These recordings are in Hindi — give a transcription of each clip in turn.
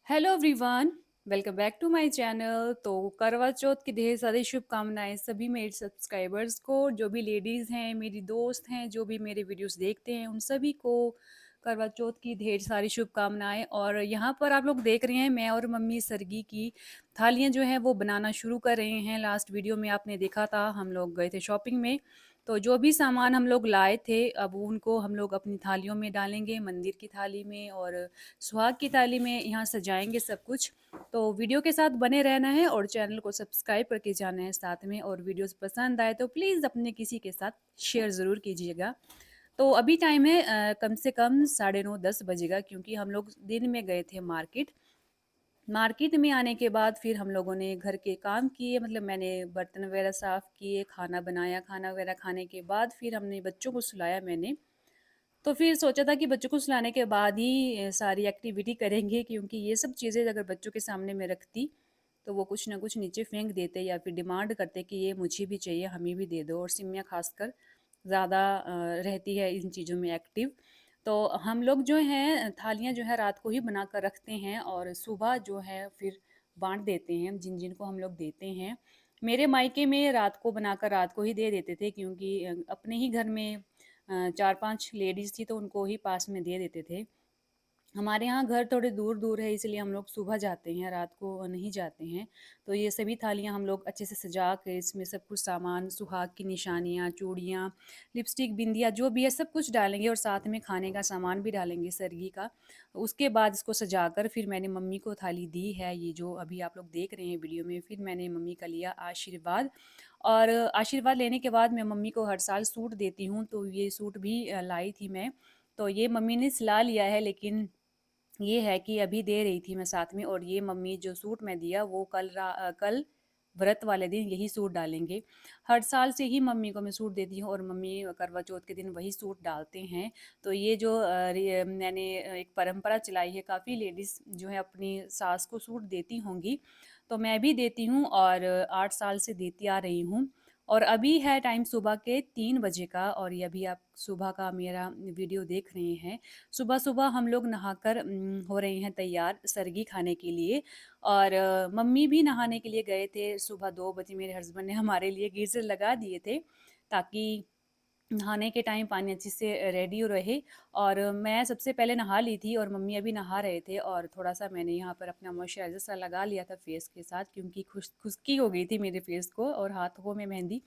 Hello everyone. Welcome back to my channel. तो करवा चौथ की ढेर सारी शुभकामनाएं सभी मेरे सब्सक्राइबर्स को, जो भी लेडीज़ हैं, मेरी दोस्त हैं, जो भी मेरे वीडियोस देखते हैं, उन सभी को करवा चौथ की ढेर सारी शुभकामनाएं। और यहाँ पर आप लोग देख रहे हैं, मैं और मम्मी सरगी की थालियाँ जो हैं वो बनाना शुरू कर रहे हैं। लास्ट वीडियो में आपने देखा था, हम लोग गए थे शॉपिंग में, तो जो भी सामान हम लोग लाए थे अब उनको हम लोग अपनी थालियों में डालेंगे, मंदिर की थाली में और सुहाग की थाली में, यहाँ सजाएंगे सब कुछ। तो वीडियो के साथ बने रहना है और चैनल को सब्सक्राइब करके जाना है साथ में। और वीडियोस पसंद आए तो प्लीज़ अपने किसी के साथ शेयर ज़रूर कीजिएगा। तो अभी टाइम है कम से कम 9:30 बजेगा, क्योंकि हम लोग दिन में गए थे मार्केट। मार्केट में आने के बाद फिर हम लोगों ने घर के काम किए, मतलब मैंने बर्तन वगैरह साफ़ किए, खाना बनाया। खाना वगैरह खाने के बाद फिर हमने बच्चों को सुलाया मैंने। तो फिर सोचा था कि बच्चों को सुलाने के बाद ही सारी एक्टिविटी करेंगे, क्योंकि ये सब चीज़ें अगर बच्चों के सामने मैं रखती तो वो कुछ ना कुछ नीचे फेंक देते या फिर डिमांड करते कि ये मुझे भी चाहिए, हमें भी दे दो। और सिमिया खासकर ज़्यादा रहती है इन चीज़ों में एक्टिव। तो हम लोग जो हैं थालियाँ जो है रात को ही बना कर रखते हैं और सुबह जो है फिर बांट देते हैं जिन जिन को हम लोग देते हैं। मेरे मायके में रात को बनाकर रात को ही दे देते थे, क्योंकि अपने ही घर में 4-5 लेडीज़ थी तो उनको ही पास में दे देते थे। हमारे यहाँ घर थोड़े दूर-दूर है, इसलिए हम लोग सुबह जाते हैं, रात को नहीं जाते हैं। तो ये सभी थालियाँ हम लोग अच्छे से सजा के इसमें सब कुछ सामान, सुहाग की निशानियाँ, चूड़ियाँ, लिपस्टिक, बिंदिया जो भी है सब कुछ डालेंगे और साथ में खाने का सामान भी डालेंगे सरगी का। उसके बाद इसको सजाकर फिर मैंने मम्मी को थाली दी है, ये जो अभी आप लोग देख रहे हैं वीडियो में। फिर मैंने मम्मी का लिया आशीर्वाद। और आशीर्वाद लेने के बाद मैं मम्मी को हर साल सूट देती हूँ, तो ये सूट भी लाई थी मैं। तो ये मम्मी ने सिला लिया है, लेकिन ये है कि अभी दे रही थी मैं साथ में। और ये मम्मी जो सूट मैं दिया वो कल व्रत वाले दिन यही सूट डालेंगे। हर साल से ही मम्मी को मैं सूट देती हूँ और मम्मी करवा चौथ के दिन वही सूट डालते हैं। तो ये जो मैंने एक परंपरा चलाई है, काफ़ी लेडीज़ जो है अपनी सास को सूट देती होंगी, तो मैं भी देती हूँ और 8 साल से देती आ रही हूँ। और अभी है टाइम सुबह के 3 बजे का, और ये अभी आप सुबह का मेरा वीडियो देख रहे हैं। सुबह-सुबह हम लोग नहाकर हो रहे हैं तैयार सरगी खाने के लिए। और मम्मी भी नहाने के लिए गए थे। सुबह 2 बजे मेरे हस्बैंड ने हमारे लिए गीज़र लगा दिए थे, ताकि नहाने के टाइम पानी अच्छे से रेडी रहे। और मैं सबसे पहले नहा ली थी और मम्मी अभी नहा रहे थे, और थोड़ा-सा मैंने यहाँ पर अपना मॉइस्चराइज़र सा लगा लिया था फेस के साथ, क्योंकि खुश्की हो गई थी मेरे फेस को। और हाथों में मेहंदी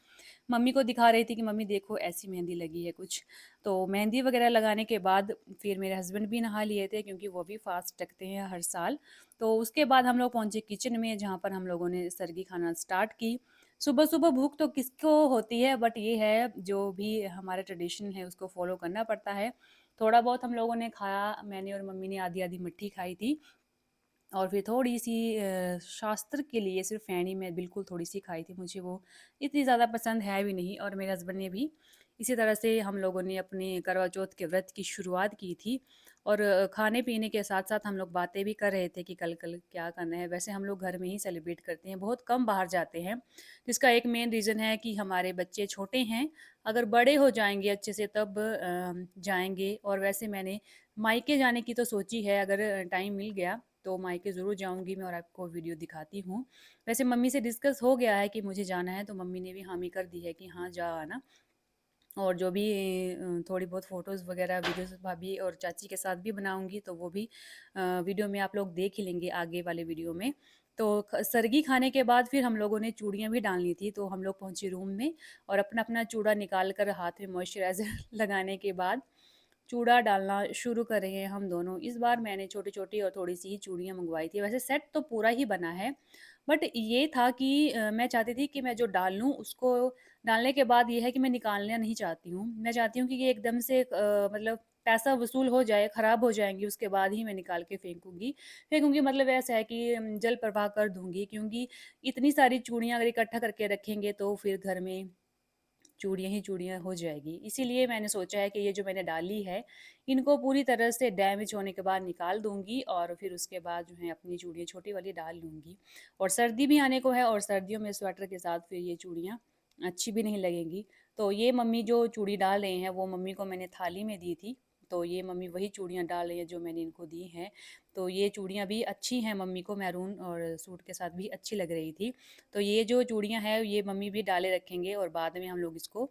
मम्मी को दिखा रही थी कि मम्मी देखो ऐसी मेहंदी लगी है कुछ। तो मेहंदी वगैरह लगाने के बाद फिर मेरे हस्बैंड भी नहा लिए थे, क्योंकि वो भी फास्ट रखते हैं हर साल। तो उसके बाद हम लोग पहुँचे किचन में, जहाँ पर हम लोगों ने सरगी खाना स्टार्ट की। सुबह-सुबह भूख तो किसको होती है, बट ये है जो भी हमारा ट्रेडिशन है उसको फ़ॉलो करना पड़ता है। थोड़ा बहुत हम लोगों ने खाया, मैंने और मम्मी ने आधी-आधी मट्ठी खाई थी। और फिर थोड़ी-सी शास्त्र के लिए सिर्फ़ फ़ैनी में बिल्कुल थोड़ी-सी खाई थी, मुझे वो इतनी ज़्यादा पसंद है भी नहीं। और मेरे हस्बैंड ने भी इसी तरह से हम लोगों ने अपने करवा चौथ के व्रत की शुरुआत की थी। और खाने-पीने के साथ-साथ हम लोग बातें भी कर रहे थे कि कल-कल क्या करना है। वैसे हम लोग घर में ही सेलिब्रेट करते हैं, बहुत कम बाहर जाते हैं। जिसका एक मेन रीज़न है कि हमारे बच्चे छोटे हैं, अगर बड़े हो जाएँगे अच्छे से तब जाएँगे। और वैसे मैंने मायके जाने की तो सोची है, अगर टाइम मिल गया तो मायके ज़रूर जाऊँगी मैं और आपको वीडियो दिखाती हूँ। वैसे मम्मी से डिस्कस हो गया है कि मुझे जाना है, तो मम्मी ने भी हामी कर दी है कि हाँ, जा आना। और जो भी थोड़ी बहुत फ़ोटोज़ वग़ैरह वीडियोज़ भाभी और चाची के साथ भी बनाऊँगी, तो वो भी वीडियो में आप लोग देख ही लेंगे आगे वाले वीडियो में। तो सरगी खाने के बाद फिर हम लोगों ने चूड़ियाँ भी डालनी थी, तो हम लोग पहुँचे रूम में और अपना-अपना चूड़ा निकाल कर हाथ में मॉइस्चराइज़र लगाने के बाद चूड़ा डालना शुरू कर रहे हैं हम दोनों। इस बार मैंने छोटी-छोटी और थोड़ी-सी ही चूड़ियाँ मँगवाई थी। वैसे सेट तो पूरा ही बना है, बट ये था कि मैं चाहती थी कि मैं जो डाल लूँ उसको डालने के बाद ये है कि मैं निकालना नहीं चाहती हूँ। मैं चाहती हूँ कि ये एकदम से मतलब पैसा वसूल हो जाए, ख़राब हो जाएँगी, उसके बाद ही मैं निकाल के फेंकूँगी। फेंकूँगी मतलब ऐसा है कि जल प्रवाह कर दूँगी, क्योंकि इतनी सारी चूड़ियाँ अगर इकट्ठा करके रखेंगे तो फिर घर में चूड़ियाँ ही चूड़ियाँ हो जाएगी। इसीलिए मैंने सोचा है कि ये जो मैंने डाली है, इनको पूरी तरह से डैमेज होने के बाद निकाल दूँगी और फिर उसके बाद जो है अपनी चूड़ियाँ छोटी वाली डाल लूँगी। और सर्दी भी आने को है और सर्दियों में स्वेटर के साथ फिर ये चूड़ियाँ अच्छी भी नहीं लगेंगी। तो ये मम्मी जो चूड़ी डाल रहे हैं, वो मम्मी को मैंने थाली में दी थी। तो ये मम्मी वही चूड़ियाँ डाल रही हैं जो मैंने इनको दी हैं। तो ये चूड़ियाँ भी अच्छी हैं मम्मी को, मैरून और सूट के साथ भी अच्छी लग रही थी। तो ये जो चूड़ियाँ हैं ये मम्मी भी डाले रखेंगे और बाद में हम लोग इसको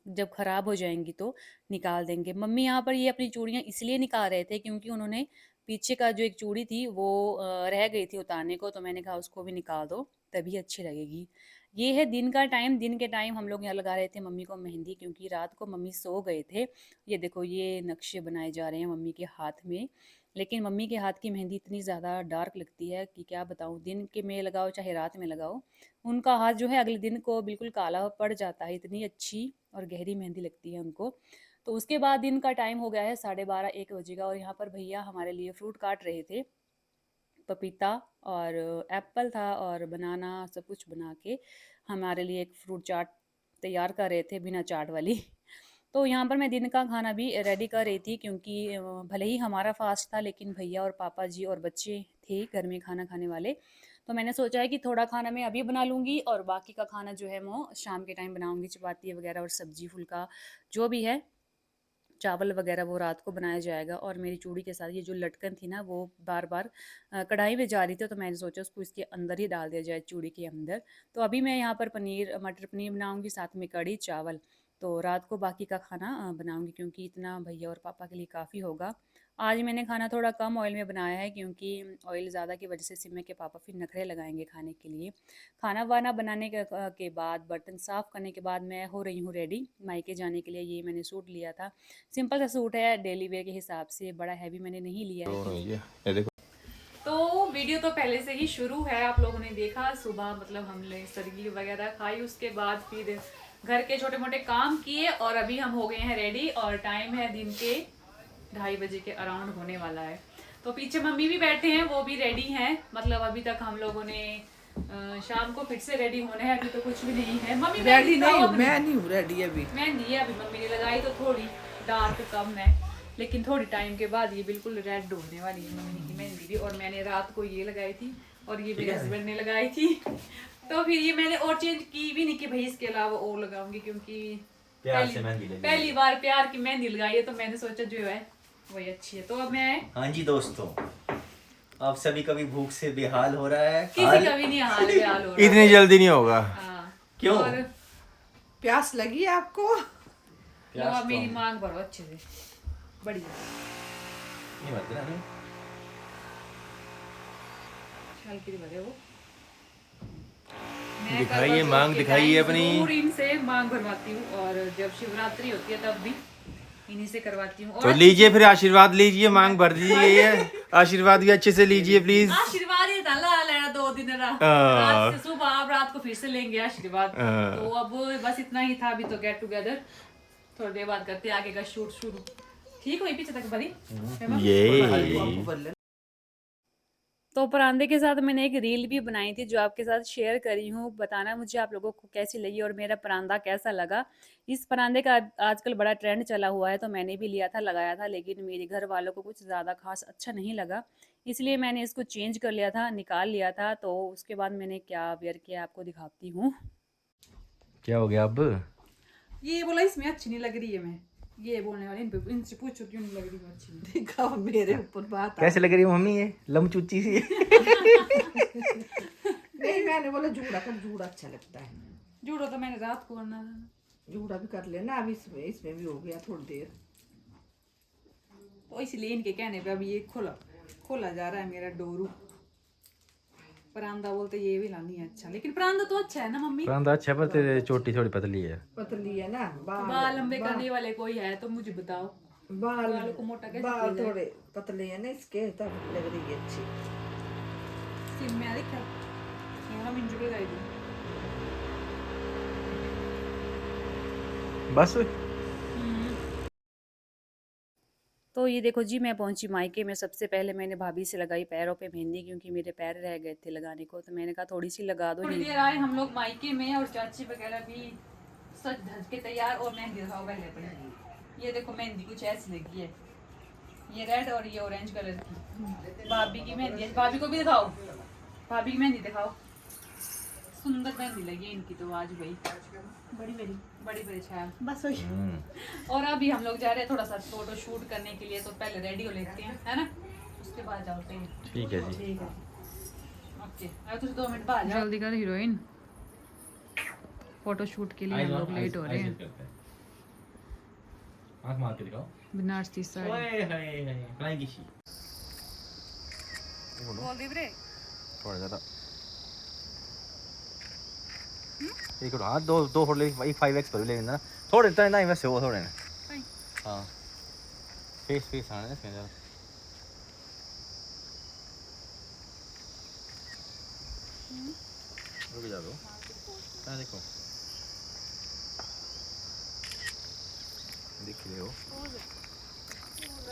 जब ख़राब हो जाएँगी तो निकाल देंगे। मम्मी यहाँ पर ये अपनी चूड़ियाँ इसलिए निकाल रहे थे क्योंकि उन्होंने पीछे का जो एक चूड़ी थी वो रह गई थी उतारने को, तो मैंने कहा उसको भी निकाल दो तभी अच्छी लगेगी। ये है दिन का टाइम, दिन के टाइम हम लोग यहाँ लगा रहे थे मम्मी को मेहंदी क्योंकि रात को मम्मी सो गए थे। ये देखो ये नक्शे बनाए जा रहे हैं मम्मी के हाथ में, लेकिन मम्मी के हाथ की मेहंदी इतनी ज़्यादा डार्क लगती है कि क्या बताऊँ, दिन के में लगाओ चाहे रात में लगाओ, उनका हाथ जो है अगले दिन को बिल्कुल काला पड़ जाता है, इतनी अच्छी और गहरी मेहंदी लगती है उनको। तो उसके बाद दिन का टाइम हो गया है 12:30 1 बजे का और यहाँ पर भैया हमारे लिए फ्रूट काट रहे थे। पपीता और एप्पल था और बनाना सब कुछ बना के हमारे लिए एक फ्रूट चाट तैयार कर रहे थे बिना चाट वाली। तो यहाँ पर मैं दिन का खाना भी रेडी कर रही थी क्योंकि भले ही हमारा फास्ट था लेकिन भैया और पापा जी और बच्चे थे घर में खाना खाने वाले। तो मैंने सोचा है कि थोड़ा खाना मैं अभी बना लूँगी और बाकी का खाना जो है वो शाम के टाइम बनाऊँगी, चपाती वगैरह और सब्जी फुल्का जो भी है, चावल वगैरह वो रात को बनाया जाएगा। और मेरी चूड़ी के साथ ये जो लटकन थी ना वो बार बार कढ़ाई में जा रही थी, तो मैंने सोचा उसको इसके अंदर ही डाल दिया जाए चूड़ी के अंदर। तो अभी मैं यहाँ पर पनीर मटर पनीर बनाऊँगी, साथ में कढ़ी चावल। तो रात को बाकी का खाना बनाऊँगी क्योंकि इतना भैया और पापा के लिए काफ़ी होगा। आज मैंने खाना थोड़ा कम ऑयल में बनाया है क्योंकि ऑयल ज़्यादा की वजह से सिमर के पापा फिर नखरे लगाएंगे खाने के लिए। खाना वाना बनाने के बाद बर्तन साफ़ करने के बाद मैं हो रही हूँ रेडी मायके जाने के लिए। ये मैंने सूट लिया था, सिंपल सा सूट है डेली वेयर के हिसाब से, बड़ा हैवी मैंने नहीं लिया है ये देखो। तो वीडियो तो पहले से ही शुरू है, आप लोगों ने देखा सुबह मतलब हमने सरगी वगैरह खाई, उसके बाद फिर घर के छोटे मोटे काम किए और अभी हम हो गए हैं रेडी और टाइम है दिन के 2:30 बजे के अराउंड होने वाला है। तो पीछे मम्मी भी बैठे हैं, वो भी रेडी हैं, मतलब अभी तक हम लोगों ने शाम को फिर से रेडी होना है, अभी तो कुछ भी नहीं है। मम्मी रेडी नहीं, मैं नहीं हूँ रेडी अभी। मेहंदी है अभी मम्मी ने लगाई तो थोड़ी डार्क कम है, लेकिन थोड़ी टाइम के बाद ये बिल्कुल रेड होने वाली है मम्मी की मेहंदी भी। और मैंने रात को ये लगाई थी और ये मेरे हस्बैंड ने लगाई थी। तो फिर ये मैंने और चेंज की भी नहीं कि भाई इसके अलावा और लगाऊंगी क्योंकि पहली बार प्यार की मेहंदी लगाई है, तो मैंने सोचा जो है वही अच्छी है। तो अब मैं हाँ जी दोस्तों, आप सभी कभी भूख से बेहाल हो रहा है? किसी का भी नहीं हाल बेहाल हो रहा इतनी जल्दी नहीं होगा। हाँ। क्यों? और प्यास लगी है आपको? लो अब मेरी मांग भरो अच्छे से, बढ़िया नहीं मत ना हल्की भरे वो दिखाइए मांग, दिखाइए अपनी। जरूर इनसे मांग भरवाती हूँ और जब शिवरात्रि होती है तब भी इन्हीं से करवाती हूँ। तो लीजिए फिर आशीर्वाद लीजिए, मांग भर दीजिए, आशीर्वाद भी अच्छे से लीजिए प्लीज। आशीर्वाद ही था ला लेना 2 दिन रात से सुबह, अब रात को फिर से लेंगे आशीर्वाद। तो अब बस इतना ही था, अभी तो गेट टुगेदर थोड़ी देर बाद करते आगे का शूट शुरू। ठीक हुई पीछे तक भरी ये तो परांदे के साथ मैंने एक रील भी बनाई थी जो आपके साथ शेयर करी हूँ, बताना मुझे आप लोगों को कैसी लगी और मेरा परांदा कैसा लगा। इस परांदे का आजकल बड़ा ट्रेंड चला हुआ है, तो मैंने भी लिया था लगाया था, लेकिन मेरे घर वालों को कुछ ज़्यादा खास अच्छा नहीं लगा, इसलिए मैंने इसको चेंज कर लिया था, निकाल लिया था। तो उसके बाद मैंने क्या वेयर किया आपको दिखाती हूँ। क्या हो गया अब? ये बोला इसमें अच्छी नहीं लग रही है, मैं ये बोलने वाली इनसे पूछो क्यों नहीं लग रही अच्छी। देखा मेरे ऊपर बात कैसे लग रही है मम्मी ये लमचुच्ची सी? नहीं, मैंने बोला जूड़ा कर, जूड़ा अच्छा लगता है। जूड़ो तो मैंने रात को करना था, जूड़ा भी कर लेना, अब इसमें भी हो गया थोड़ी देर, तो इसलिए इनके कहने पे अभी ये खोला जा रहा है मेरा डोरू। परांदा बोलते ये भी लानी है अच्छा, लेकिन परांदा तो अच्छा है ना मम्मी? परांदा अच्छा है पर तेरे चोटी थोड़ी पतली है। पतली है ना। बाल लंबे करने वाले कोई है तो मुझे बताओ। बालों को मोटा कैसे किया जाए? थोड़े पतले है ना इसके, तब लग रही है अच्छी। सिम में देखा हम इंजॉय कर रहे बस तो ये देखो जी मैं पहुंची मायके में। सबसे पहले मैंने भाभी से लगाई पैरों पे मेहंदी क्योंकि मेरे पैर रह गए थे लगाने को, तो मैंने कहा थोड़ी सी लगा दो। थोड़ी देर आए हम लोग मायके में और चाची वगैरह भी सच धज के तैयार। और मेहंदी दिखाओ पहले अपनी, ये देखो मेहंदी कुछ ऐसी लगी है, ये रेड और ये ऑरेंज कलर की भाभी की मेहंदी है। भाभी को भी दिखाओ, भाभी की मेहंदी दिखाओ। सुंदर मेहंदी लगी इनकी तो आज भाई, बड़ी बड़ी छाया बस वही। और अभी हम लोग जा रहे हैं थोड़ा सा फोटो शूट करने के लिए, तो पहले रेडी हो लेते हैं, है ना, उसके बाद जाते हैं। ठीक है जी। ठीक है, ओके। अब तुझे 2 मिनट बाद जल्दी कर हीरोइन, फोटो शूट के लिए हम लोग लेट हो रहे हैं। आंख मार के दिखाओ। बनारसी साड़ी ओए हाय फ्लाइंग किसी बोल दी ब्रे। थोड़ा ज़्यादा एक हाँ दो फोटो ले, एक 5x पर ले लेना थोड़े इतना ना वैसे वो थोड़े ना। हाँ फेस आना है इसमें ज़रा। रुक जा दो, हाँ देखो देख ले हो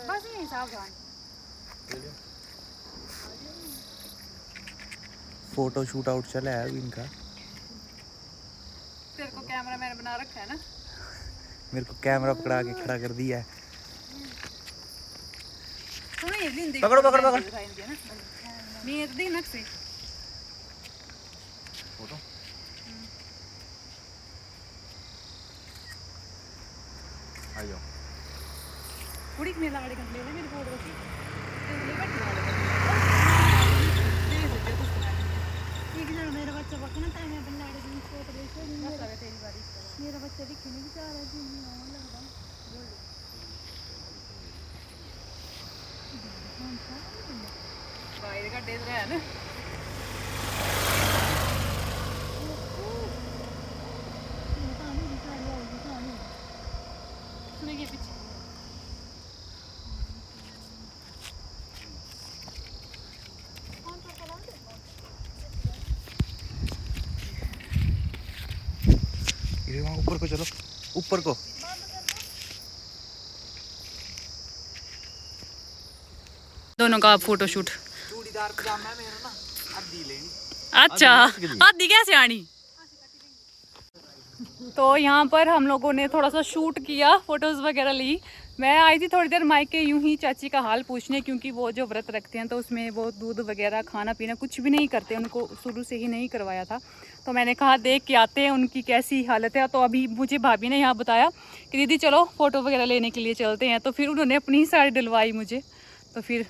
बस यही सावधान। फोटो शूट आउट चला है अभी इनका। तेरे को कैमरा मैन बना रखा है ना। मेरे को कैमरा पकड़ा के खड़ा कर दिया है। पकड़ो पकड़ो पकड़ मेरे दी नक से फोटो आ जाओ। थोड़ी मेला वाले का ले ले मेरी फोटो की। मेरा बच्चा पकना था, मैं अपने लाड़े की फोटो ले ली। मेरा बच्चा दिखने नहीं चाह रहा थी, नहीं लग रहा। बाहर का डेज रहा है ना। सुनेंगे पीछे। ये वहाँ ऊपर को चलो, ऊपर को। दोनों का फोटो शूट। चूड़ीदार पजामा है मेरा ना, आधी लेनी। अच्छा, आधी कैसे आनी? तो यहाँ पर हम लोगों ने थोड़ा सा शूट किया, फोटोज वगैरह ली। मैं आई थी थोड़ी देर मायके यूं ही चाची का हाल पूछने, क्योंकि वो जो व्रत रखते हैं तो उसमें वो दूध वगैरह खाना पीना कुछ भी नहीं करते, उनको शुरू से ही नहीं करवाया था। तो मैंने कहा देख के आते हैं उनकी कैसी हालत है। तो अभी मुझे भाभी ने यहाँ बताया कि दीदी चलो फ़ोटो वगैरह लेने के लिए चलते हैं। तो फिर उन्होंने अपनी ही साड़ी डलवाई मुझे, तो फिर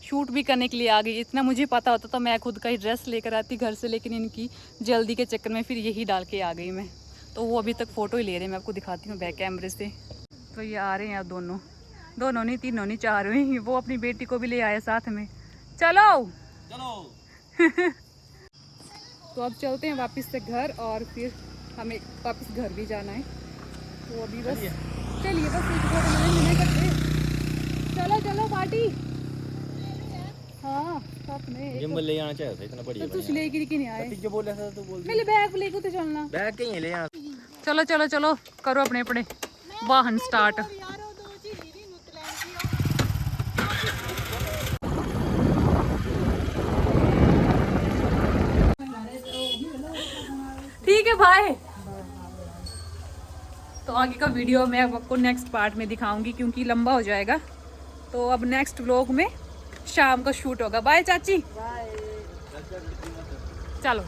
शूट भी करने के लिए आ गई। इतना मुझे पता होता तो मैं खुद का ही ड्रेस लेकर आती घर से, लेकिन इनकी जल्दी के चक्कर में फिर यही डाल के आ गई मैं। तो वो अभी तक फ़ोटो ही ले रहे हैं, मैं आपको दिखाती हूँ बैक कैमरे से। तो ये आ रहे हैं अब दोनों नहीं, तीनों नहीं, चारों ही। वो अपनी बेटी को भी ले आए साथ में। चलो चलो तो अब चलते हैं वापस से घर, और फिर हमें वापस घर भी जाना है। तो अभी बस चलिए, बस एक फोटो करते। चलो चलो पार्टी। हाँ साथ में जिम ले आना चाहिए था, इतना बढ़िया। तो तुझ लेकर कि नहीं आए? जो बोला था तो बोल मेरे बैग लेकर तो चलना। बैग कहीं ले आना। चलो चलो चलो, करो अपने अपने वाहन स्टार्ट। ठीक है भाई। तो आगे का वीडियो मैं आपको नेक्स्ट पार्ट में दिखाऊंगी, क्योंकि लंबा हो जाएगा। तो अब नेक्स्ट व्लॉग में शाम का शूट होगा। बाय चाची। बाय। चलो।